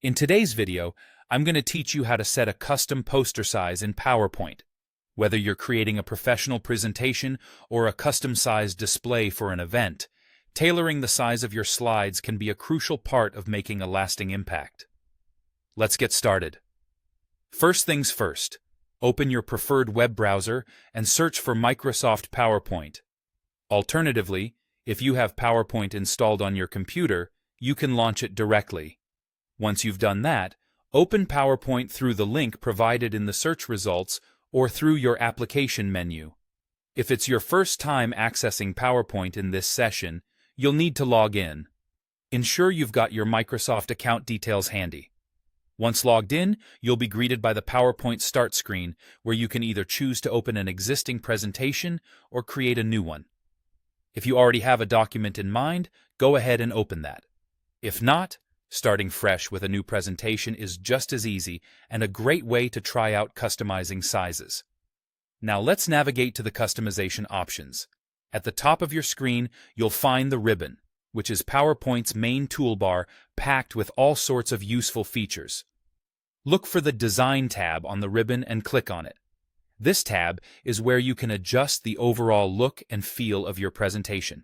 In today's video, I'm going to teach you how to set a custom poster size in PowerPoint. Whether you're creating a professional presentation or a custom-sized display for an event, tailoring the size of your slides can be a crucial part of making a lasting impact. Let's get started. First things first, open your preferred web browser and search for Microsoft PowerPoint. Alternatively, if you have PowerPoint installed on your computer, you can launch it directly. Once you've done that, open PowerPoint through the link provided in the search results or through your application menu. If it's your first time accessing PowerPoint in this session, you'll need to log in. Ensure you've got your Microsoft account details handy. Once logged in, you'll be greeted by the PowerPoint Start screen, where you can either choose to open an existing presentation or create a new one. If you already have a document in mind, go ahead and open that. If not, starting fresh with a new presentation is just as easy and a great way to try out customizing sizes. Now let's navigate to the customization options. At the top of your screen, you'll find the ribbon, which is PowerPoint's main toolbar packed with all sorts of useful features. Look for the Design tab on the ribbon and click on it. This tab is where you can adjust the overall look and feel of your presentation.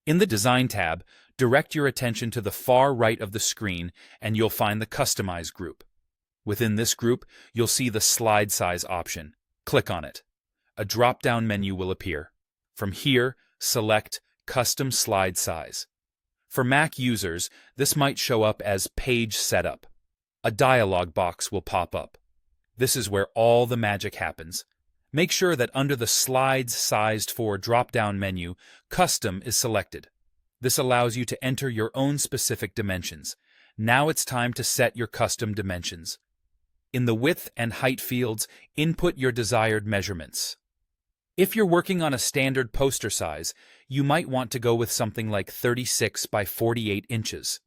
In the Design tab, direct your attention to the far right of the screen and you'll find the Customize group. Within this group, you'll see the Slide Size option. Click on it. A drop-down menu will appear. From here, select Custom Slide Size. For Mac users, this might show up as Page Setup. A dialog box will pop up. This is where all the magic happens. Make sure that under the Slides Sized For drop-down menu, Custom is selected. This allows you to enter your own specific dimensions. Now it's time to set your custom dimensions. In the width and height fields, input your desired measurements. If you're working on a standard poster size, you might want to go with something like 36 by 48 inches.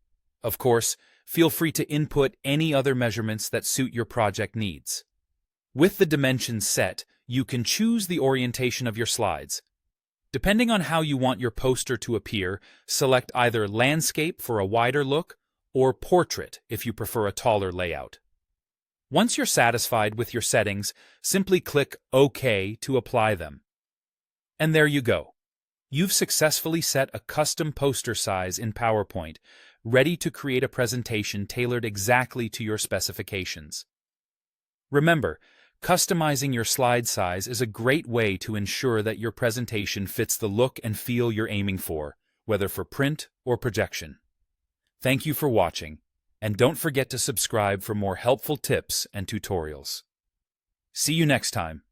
Of course, feel free to input any other measurements that suit your project needs. With the dimensions set, you can choose the orientation of your slides. Depending on how you want your poster to appear, select either landscape for a wider look or portrait if you prefer a taller layout. Once you're satisfied with your settings, simply click OK to apply them. And there you go. You've successfully set a custom poster size in PowerPoint, ready to create a presentation tailored exactly to your specifications. Remember, customizing your slide size is a great way to ensure that your presentation fits the look and feel you're aiming for, whether for print or projection. Thank you for watching, and don't forget to subscribe for more helpful tips and tutorials. See you next time.